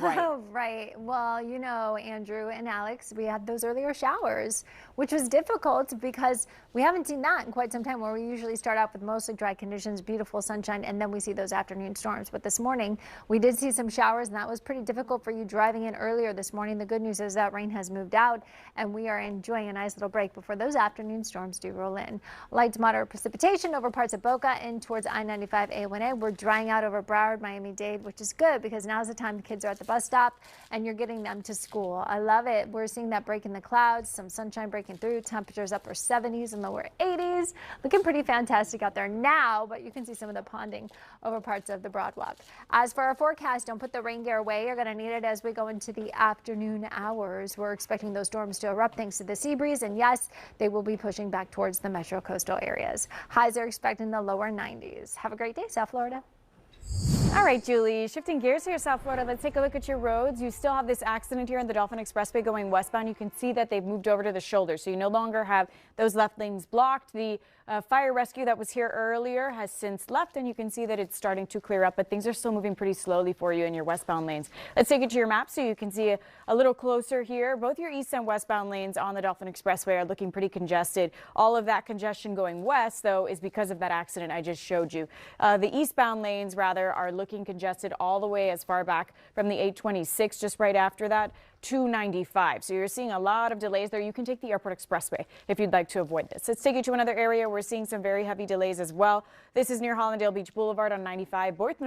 Right. Oh, right. Well, you know, Andrew and Alex, we had those earlier showers, which was difficult because we haven't seen that in quite some time, where we usually start out with mostly dry conditions, beautiful sunshine, and then we see those afternoon storms. But this morning, we did see some showers, and that was pretty difficult for you driving in earlier this morning. The good news is that rain has moved out, and we are enjoying a nice little break before those afternoon storms do roll in. Light to moderate precipitation over parts of Boca and towards I-95 A1A. We're drying out over Broward, Miami-Dade, which is good because now's the time the kids are at the bus stop and you're getting them to school. I love it. We're seeing that break in the clouds, some sunshine breaking through, temperatures upper 70s and lower 80s. Looking pretty fantastic out there now, but you can see some of the ponding over parts of the Broadwalk. As for our forecast, don't put the rain gear away. You're going to need it as we go into the afternoon hours. We're expecting those storms to erupt thanks to the sea breeze, and yes, they will be pushing back towards the metro coastal areas. Highs are expected in the lower 90s. Have a great day, South Florida. All right, Julie, shifting gears here, South Florida, let's take a look at your roads. You still have this accident here on the Dolphin Expressway going westbound. You can see that they've moved over to the shoulder, so you no longer have those left lanes blocked. The fire rescue that was here earlier has since left, and you can see that it's starting to clear up, but things are still moving pretty slowly for you in your westbound lanes. Let's take it to your map so you can see a little closer here. Both your east and westbound lanes on the Dolphin Expressway are looking pretty congested. All of that congestion going west, though, is because of that accident I just showed you. The eastbound lanes, rather, are looking congested all the way as far back from the 826, just right after that, 295. So you're seeing a lot of delays there. You can take the Airport Expressway if you'd like to avoid this. Let's take you to another area. We're seeing some very heavy delays as well. This is near Hollandale Beach Boulevard on 95, both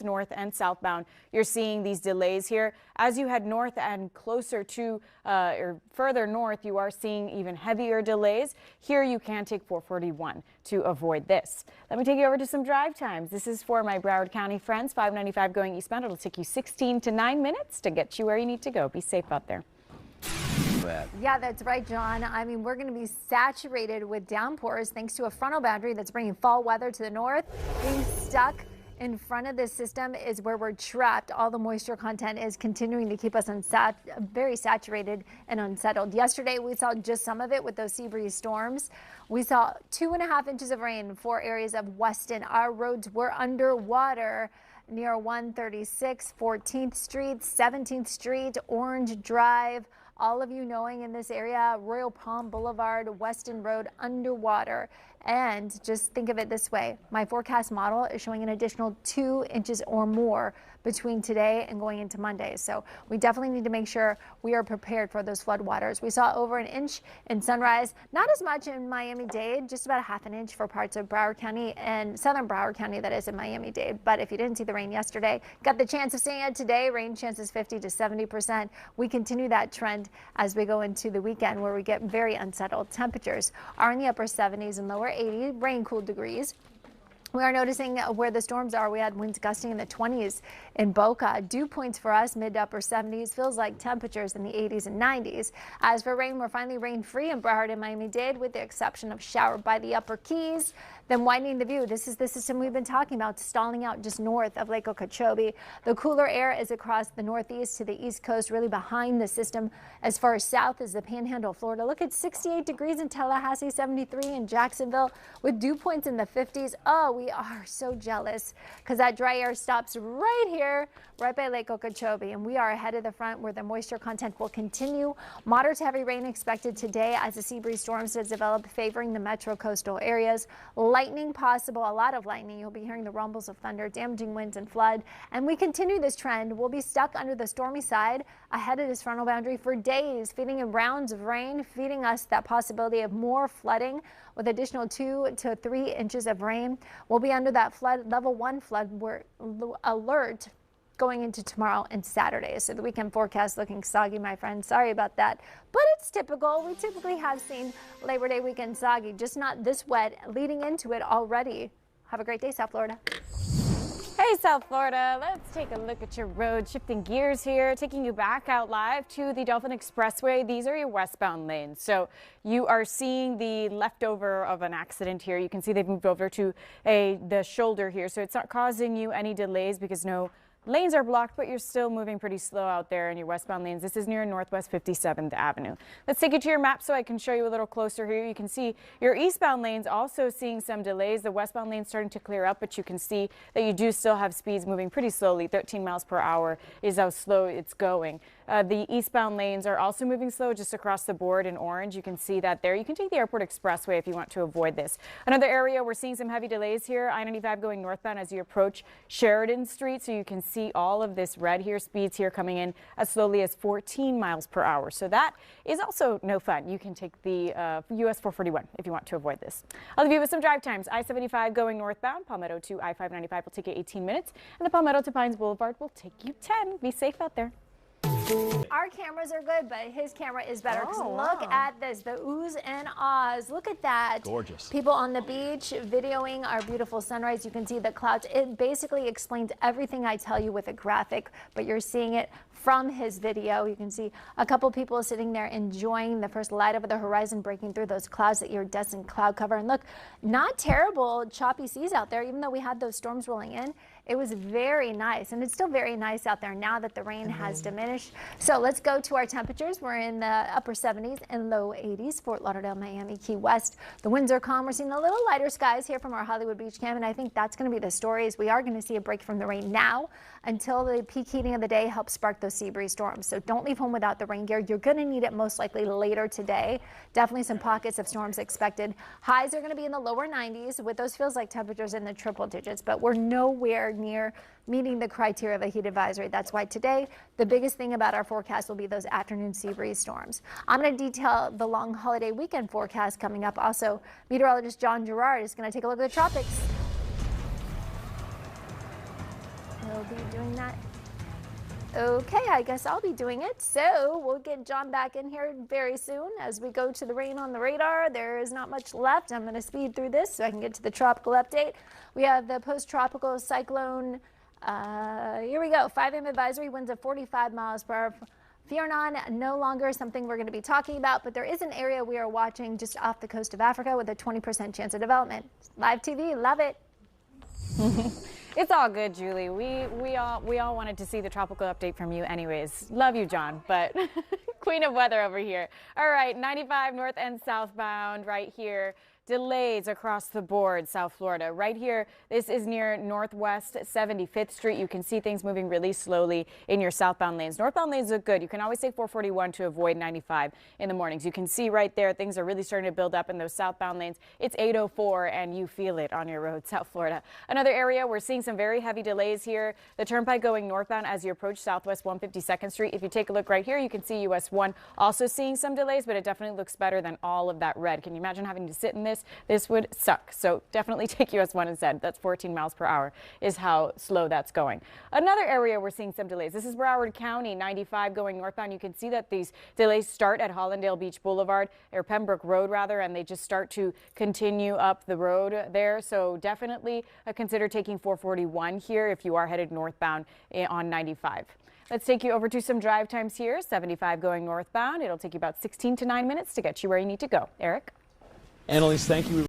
north and southbound. You're seeing these delays here. As you head north and closer to or further north, you are seeing even heavier delays. Here you can take 441 to avoid this. Let me take you over to some drive times. This is for my Broward County friends. 595 going eastbound. It'll take you 16 to 9 minutes to get you where you need to go. Be safe out there. Yeah, that's right, John. I mean, we're going to be saturated with downpours thanks to a frontal boundary that's bringing fall weather to the north. Being stuck in front of this system is where we're trapped. All the moisture content is continuing to keep us very saturated and unsettled. Yesterday, we saw just some of it with those sea breeze storms. We saw 2.5 inches of rain in 4 areas of Weston. Our roads were underwater near 136, 14th Street, 17th Street, Orange Drive. All of you knowing in this area, Royal Palm Boulevard, Weston Road underwater. And just think of it this way. My forecast model is showing an additional 2 inches or more between today and going into Monday. So we definitely need to make sure we are prepared for those floodwaters. We saw over an inch in Sunrise, not as much in Miami-Dade, just about a half an inch for parts of Broward County and southern Broward County, that is in Miami-Dade. But if you didn't see the rain yesterday, got the chance of seeing it today. Rain chances 50 to 70%. We continue that trend as we go into the weekend, where we get very unsettled. Temperatures are in the upper 70s and lower 80, rain cool degrees. We are noticing where the storms are. We had winds gusting in the 20s in Boca. Dew points for us, mid to upper 70s. Feels like temperatures in the 80s and 90s. As for rain, we're finally rain free in Broward and Miami-Dade, with the exception of shower by the upper Keys. Then widening the view. This is the system we've been talking about, stalling out just north of Lake Okeechobee. The cooler air is across the northeast to the east coast, really behind the system. As far as south as the Panhandle of Florida. Look at 68 degrees in Tallahassee, 73 in Jacksonville, with dew points in the 50s. Oh, we are so jealous because that dry air stops right here, right by Lake Okeechobee, and we are ahead of the front where the moisture content will continue. Moderate to heavy rain expected today as the sea breeze storms develop, favoring the metro coastal areas. Lightning possible, a lot of lightning. You'll be hearing the rumbles of thunder, damaging winds and flood. And we continue this trend. We'll be stuck under the stormy side ahead of this frontal boundary for days, feeding in rounds of rain, feeding us that possibility of more flooding with additional 2 to 3 inches of rain. We'll be under that flood level 1 flood alert going into tomorrow and Saturday. So the weekend forecast looking soggy, my friend. Sorry about that, but it's typical. We typically have seen Labor Day weekend soggy, just not this wet leading into it already. Have a great day, South Florida. Hey, South Florida, let's take a look at your road. Shifting gears here, taking you back out live to the Dolphin Expressway. These are your westbound lanes. So you are seeing the leftover of an accident here. You can see they've moved over to the shoulder here. So it's not causing you any delays because no Lanes are blocked, but you're still moving pretty slow out there in your westbound lanes. This is near Northwest 57th Avenue. Let's take you to your map so I can show you a little closer here. You can see your eastbound lanes also seeing some delays. The westbound lanes starting to clear up, but you can see that you do still have speeds moving pretty slowly. 13 miles per hour is how slow it's going. The eastbound lanes are also moving slow just across the board in orange. You can see that there. You can take the Airport Expressway if you want to avoid this. Another area we're seeing some heavy delays here, I-95 going northbound as you approach Sheridan Street. So you can see all of this red here, speeds here coming in as slowly as 14 miles per hour. So that is also no fun. You can take the US 441 if you want to avoid this. I'll leave you with some drive times. I-75 going northbound, Palmetto to I-595 will take you 18 minutes, and the Palmetto to Pines Boulevard will take you 10. Be safe out there. Our cameras are good, but his camera is better. Look at this, the oohs and ahs. Look at that. Gorgeous. People on the beach videoing our beautiful sunrise. You can see the clouds. It basically explains everything I tell you with a graphic, but you're seeing it from his video. You can see a couple people sitting there enjoying the first light over the horizon, breaking through those clouds that you're destined cloud cover. And look, not terrible choppy seas out there, even though we had those storms rolling in. It was very nice, and it's still very nice out there now that the rain has diminished. So let's go to our temperatures. We're in the upper 70s and low 80s, Fort Lauderdale, Miami, Key West. The winds are calm. We're seeing a little lighter skies here from our Hollywood Beach cam, and I think that's going to be the story, is we are going to see a break from the rain now until the peak heating of the day helps spark those sea breeze storms. So don't leave home without the rain gear. You're going to need it most likely later today. Definitely some pockets of storms expected. Highs are going to be in the lower 90s with those feels like temperatures in the triple digits, but we're nowhere near meeting the criteria of a heat advisory. That's why today the biggest thing about our forecast will be those afternoon sea breeze storms. I'm going to detail the long holiday weekend forecast coming up. Also, meteorologist John Gerard is going to take a look at the tropics. He'll be doing that. Okay, I guess I'll be doing it. So we'll get John back in here very soon as we go to the rain on the radar. There is not much left. I'm going to speed through this so I can get to the tropical update. We have the post-tropical cyclone. Here we go. 5 a.m. advisory, winds of 45 miles per hour. Fear not, no longer something we're going to be talking about, but there is an area we are watching just off the coast of Africa with a 20% chance of development. Live TV, love it. It's all good, Julie. We all wanted to see the tropical update from you anyways. Love you, John, but queen of weather over here. All right, 95 north and southbound right here. Delays across the board, South Florida. Right here, this is near Northwest 75th Street. You can see things moving really slowly in your southbound lanes. Northbound lanes look good. You can always take 441 to avoid 95 in the mornings. You can see right there, things are really starting to build up in those southbound lanes. It's 8:04 and you feel it on your road, South Florida. Another area, we're seeing some very heavy delays here. The turnpike going northbound as you approach Southwest 152nd Street. If you take a look right here, you can see US 1 also seeing some delays, but it definitely looks better than all of that red. Can you imagine having to sit in this? This would suck. So definitely take US 1 instead. That's 14 miles per hour is how slow that's going. Another area we're seeing some delays. This is Broward County, 95 going northbound. You can see that these delays start at Hollandale Beach Boulevard, or Pembroke Road rather, and they just start to continue up the road there. So definitely consider taking 441 here if you are headed northbound on 95. Let's take you over to some drive times here. 75 going northbound. It'll take you about 16 to 9 minutes to get you where you need to go. Eric? Annaliese, thank you.